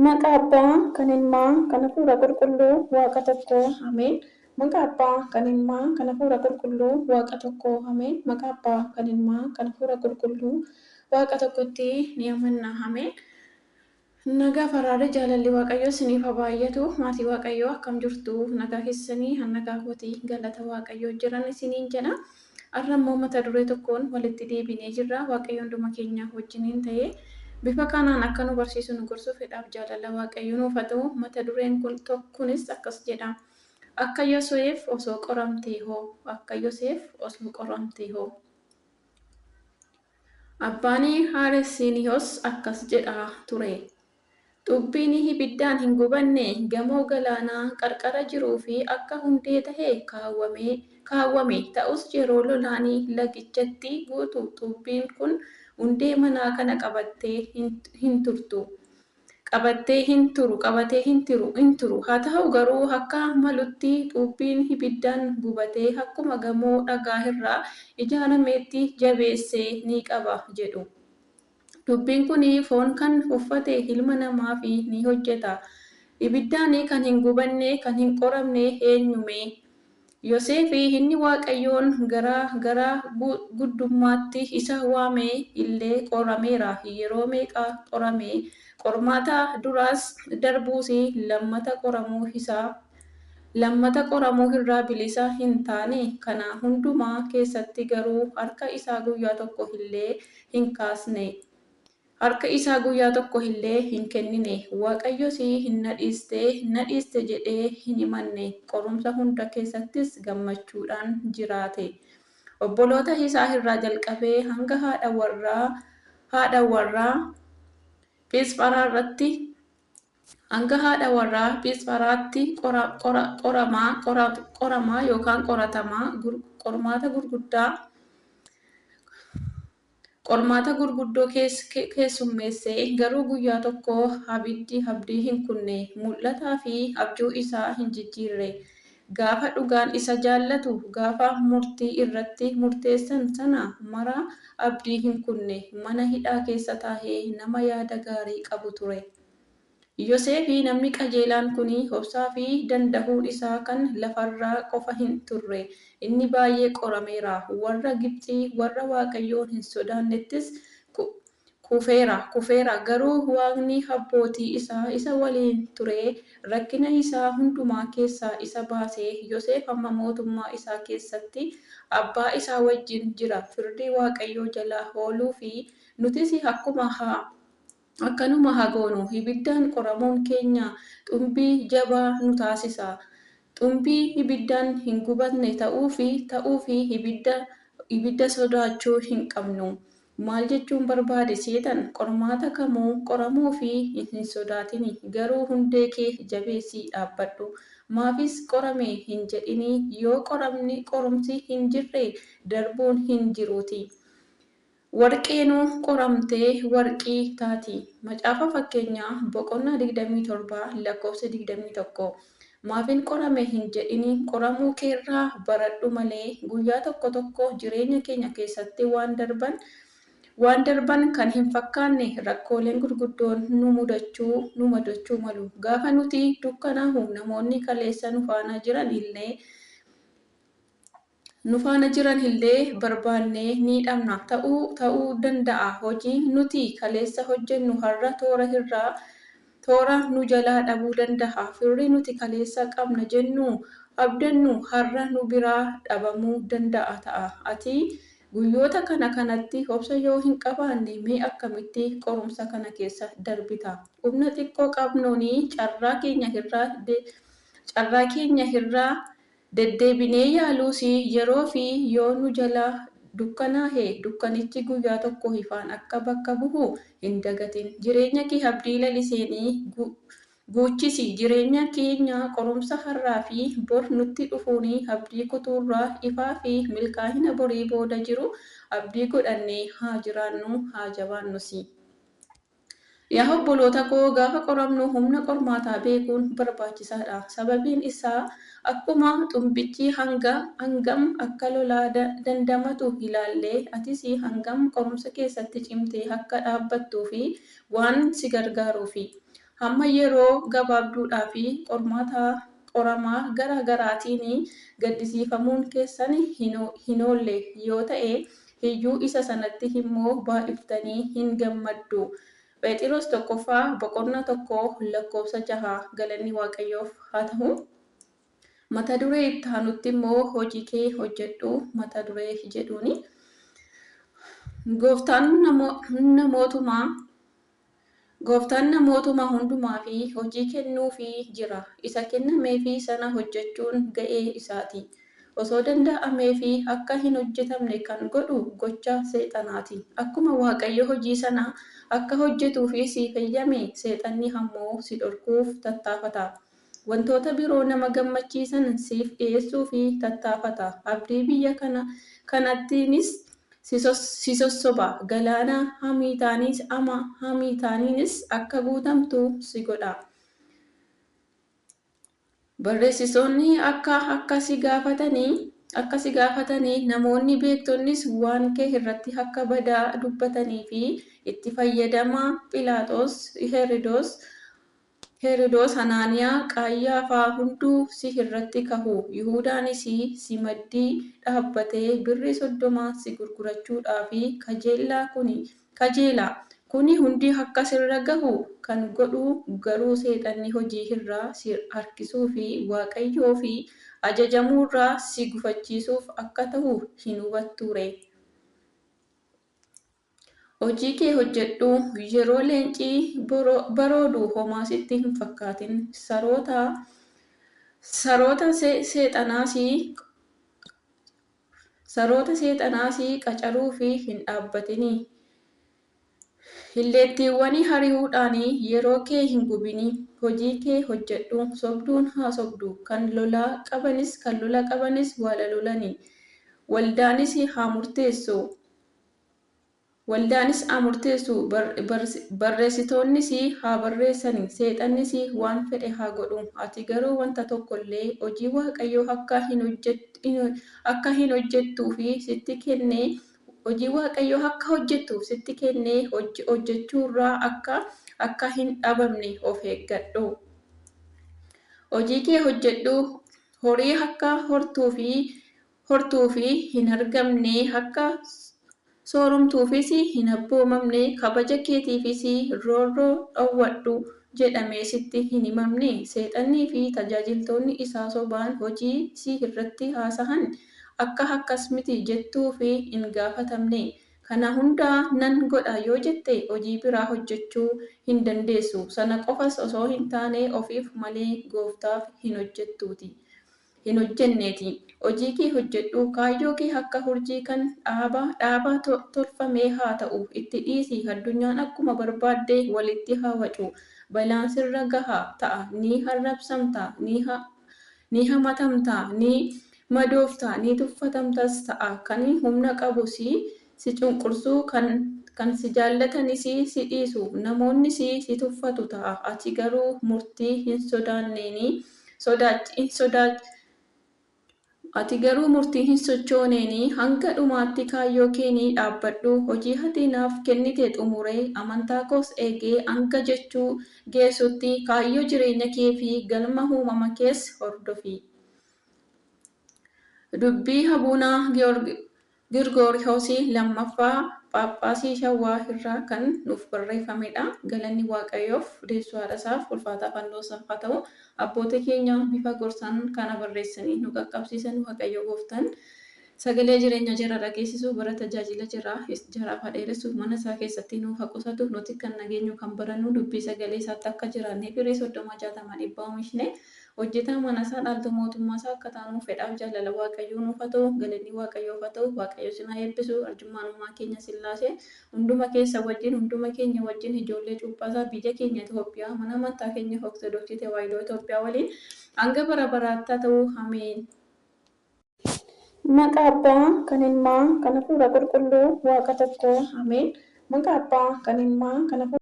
Maqaa Abbaa, kan Ilmaa, kan Hafuura Qulqulluu, Waaqa tokkoo, Ameen. Maqaa Abbaa, kan Ilmaa, kan Hafuura Qulqulluu, Waaqa tokkoo, Ameen. Maqaa Abbaa, kan Ilmaa, kan Hafuura Qulqulluu, Waaqa tokkotti ni amanna, Ameen. Nagaa faraada jaalalli Waaqayyoo isiniif haa baay'atu. Maatii Waaqayyoo akkam jirtu? Nagaa keessanii nagaa kootii galata Waaqayyoo jiran isiniin jedha. Har'a immoo mata duree tokkoon walitti deebinee jirra. Waaqayyoon hunduma keenya wajjiniin ta'ee bifa kanaan akka nu barsiisu nu gorsuuf fedhaaf jaalala Waaqayyoo nuuf haa ta'u. Mata dureen kunis akkas jedha. Akka Yoseef osoo qoramtee hoo? Akka Yoseef osoo qoramtee hoo? Abbaan Haaresiniyoos akkas jedha ture. Xubbiin ibiddaan hin gubanne gamoo galaanaa qarqara jiruu fi akka hundee tahee kaawwame ta'us yeroo lolaanii lagichatti guutu xubbiin kun hundee manaa kana qabatee hin turu. Haa ta'u garuu akka malutti xubbiin ibiddaan gubatee akkuma gamoo dhagaa irraa ijaarameetti jabeessee ni qaba jedhu. Dubbiin kun foon kan uffate ilma namaa fi ni hojjeta. Ibiddaan kan hin gubanne, kan hin qoramne eenyume? Yoseef inni Waaqayyoon gara guddummaatti isa waame illee qorameera. Yeroo meeqa qorame? Qormaata duraas darbuus lammata qoramuu irraa bilisa hin taane. Kana hundumaa keessatti garuu harka isaa guyyaa tokko illee hin kaasne. Harka isaa guyyaa tokko illee hin kennine. Waaqayyos hin nadhiiste jedhee hin himanne. Qorumsa hunda keessattis gammachuudhaan jiraate. Obboloota isaa irraa jalqabee hanga haadha warraa Phiisfaraatti qoramaa yookaan qormaata gurguddoo keessummeessee garuu guyyaa tokko abdii hin kunne. Mul'ataa fi abjuu isaa hin jijjiirre. Gaafa dhugaan isa jaallatu gaafa murtii irratti murteessan sana mara abdii hin kunne. Mana hidhaa keessa taa'ee nama yaada gaarii qabu ture. Yoseef namni qajeelaan kun obsaa fi dandahuun isaa kan lafarraa qofa hin turre. Inni baay'ee qorameera. Warra Gibxii warra Waaqayyoon hin sodaannettis kufeera. Garuu Waaqni abbootii isaa isa waliin ture. Rakkina isaa hundumaa keessaa isa baasee Yoseef amma mootummaa isaa keessatti abbaa isaa wajjin jira. Firdii Waaqayyoo jala ooluu fi nutis akkanuma haa goonu. Ibiddaan qoramuun keenya xumbii jabaa nu taasisa. Xumbii ibiddaan hin gubanne ta'uu fi ibidda sodaachuu hin qabnu. Maal jechuun barbaade seetan? Qormaata kamuu qoramuu fi hin sodaatini. Garuu hundee kee jabeessii dhaabbadhu. Maafis qorame hin jedhini. Yoo qorumsi hin jirre darbuun hin jiruuti. Warqeenuu qoramtee warqii taati. Macaafa Fakkeenyaa boqonnaa 27 lakkoofsa 21. Maafin qorame hin jedhini. Qoramuu keerraa baradhu malee guyyaa tokko jireenya keenya keessatti waan darban kan hin fakkaanne rakkooleen gurguddoon nu mudachuu malu. Gaafa nuti dukkanaa'u namoonni kaleessa nu faana jiran illee barbaannee ni dhabna. Ta'uu danda'a hojii nuti kaleessa hojjennu har'a toora nu jalaa dhabuu danda'a. Firri nuti kaleessa qabna jennu abdannu har'a nu biraa dhabamuu danda'a ta'a. Ati guyyoota kanatti obsa yoo hin qabaanne mee akkamitti qorumsa kana keessa darbita? Humna xiqqoo qabnuun carraa keenya irraa deddeebinee yaaluus yeroo fi yoo nu jala dukkanaa'e dukkanichi guyyaa tokko ifaan akka bakka bu'u hin dagatin. Jireenya kee abdii laliseenii guuchisi. Jireenya keenya qorumsa har'aa fi bor nutti dhufuun abdii kutuurraa ifaa fi milkaa'ina borii booda jiru abdii godhannee haa jiraannu, haa jabaannus. Yaa obboloota koo, gaafa qoramnu humna qormaataa beekuun barbaachisaadha. Sababiin isaa akkuma xumbichi hangam akka lolaa dandamatu ilaallee atis hangam qorumsa keessatti cimtee akka dhaabbattuu fi waan si gargaaruufi. hamma yeroo gabaabduudhaa fi qoramaa garaa garaatiin gaddisiifamuun keessan hin oolle yoo ta'e iyyuu isa sanatti immoo baay'iftanii hin gammaddu. Phexros 1:1-6 galanni Waaqayyoof haa ta'u. Mata duree itti aanutti immoo hojii kee hojjedhu mata duree jedhuuni. Gooftaan namootuma hundumaa fi hojii kennuufii jira. Isa kennameefii sana hojjechuun ga'ee isaati. Osoo danda'ameefii akka hin hojjetamne kan godhu gocha seexanaati. Akkuma Waaqayyo hojii sana akka hojjetuufi siif eeyyame seexanni ammoo si dhorkuuf tattaafata. Wantoota biroo nama gammachiisan siif dhiyeessuufi tattaafata. Abdii biyya kanattiinis si sossoba. Galaana hamiitaaniinis akka guutamtu si godha. Barreessitoonni akka si gaafatanii namoonni beektonnis waan kee irratti akka badaa dubbatanii fi itti fayyadama. Philaaxoos, Herodos, Hanaaniyaa, Qaayyaafaa hunduu si irratti kahu. Yihuudaanis si maddii dhaabbatee birrii 30 si gurgurachuudhaaf kajeela. Kuni hundi akka sirra gahu kan godhu garuu seexanni hojii irraa si harkisuu fi Waaqayyoof ajajamuurraa si gufachiisuuf akka ta'u hin hubatture. Hojii kee hojjedhu yeroo leenci baroodu homaa sitti hin fakkaatin. Saroota seexanaas qacaruuf hin dhaabbatini. Illeettiiwwan hari'uudhaan yeroo kee hin gubini. Hojii kee hojjedhu. Sobduun haa sobdu. Kan lola qabanis wal lolani. Waldaanis haa murteessu. Barreessitoonnis haa barreessani. Seexannis waan fedhe haa godhu. Ati garuu wanta tokkollee hojii Waaqayyoo akka hojjettuuf sitti kennee hojjechuurraa akka hin dhabamne of eeggadhu. Hojii kee hojjedhu. Horii akka hortuufi hin argamne, akka sooromtuufis hin abboomamne, kabaja keetiifis roorroo dhowwadhu jedhamee sitti hin himamne. Seexannii fi tajaajiltoonni isaa sobaan hojii si irratti haasa'an akkas miti jettuuf hin gaafatamne. Kana hundaa nan godha yoo jette hojii biraa hojjechuu hin dandeessu. Sana qofas osoo hin taane ofiif malee Gooftaaf hin hojjenneeti. Hojii kee hojjedhu. Kaayyoo kee akka urjii kan dhaabaa tolfamee haa ta'u. Itti dhiisi. Addunyaan akkuma barbaadde walitti haa wacu. Balaan sirra gahaa ta'a. Ni arrabsamta, ni hamatamta, ni madoofta, ni tuffatamtas ta'a. Kan humna qabu si cunqursu, kan si jaallatanis si dhiisu, namoonnis si tuffatu ta'a. Ati garuu murtii hin sochooneeni hanga dhumaatti kaayyoo kee ni dhaabbadhu. Hojii ati naaf kennite xumuree amantaa koos eegee hanga jechuu geessutti kaayyoo jireenya kee fi galma uumama kees hordofi. Dubbii Abuunaa Girgooriyos lammaffaa Phaaphaasii Shawaa irraa kan nuuf barreeffamedha. Galanni Waaqayyoof deessuu haadhasaaf ulfaataa fannoosaaf haa ta'u. Abboota keenya bifa gorsaan kana barreessanii nu qaqqabsiisan Waaqayyo Gooftaan sagalee jireenya jara dhageessisuu bara tajaajila jaraaf dheeressuuf mana isaa keessatti nuuf haa qusatu. Nuti kan nageenyu kan barannu dubbii sagalee isaatti akka jiraannee firii 30-60 oomishne hojjetaa mana isaa dhaaltu mootummaa isaa akka taanuuf fedhaaf jaalala Waaqayyoo nuuf haa ta'u. Galanni Waaqayyoof haa ta'u. Waaqayyo sinaa eebbisu. Arjummaanummaa keenya sillaasee hunduma keenya wajjin ijoollee cuuphaasaa biyya keenya Itoophiyaa mana amantaa keenya Ortodoksii Tawaahidoo Itoophiyaa waliin hanga bara baraatti haa ta'u. Ameen. Maqaa Abbaa, kan Ilmaa, kan Hafuura Qulqulluu Waaqa tokkoo. Ameen. Maqaa Abbaa, kan Ilmaa, kan Hafuura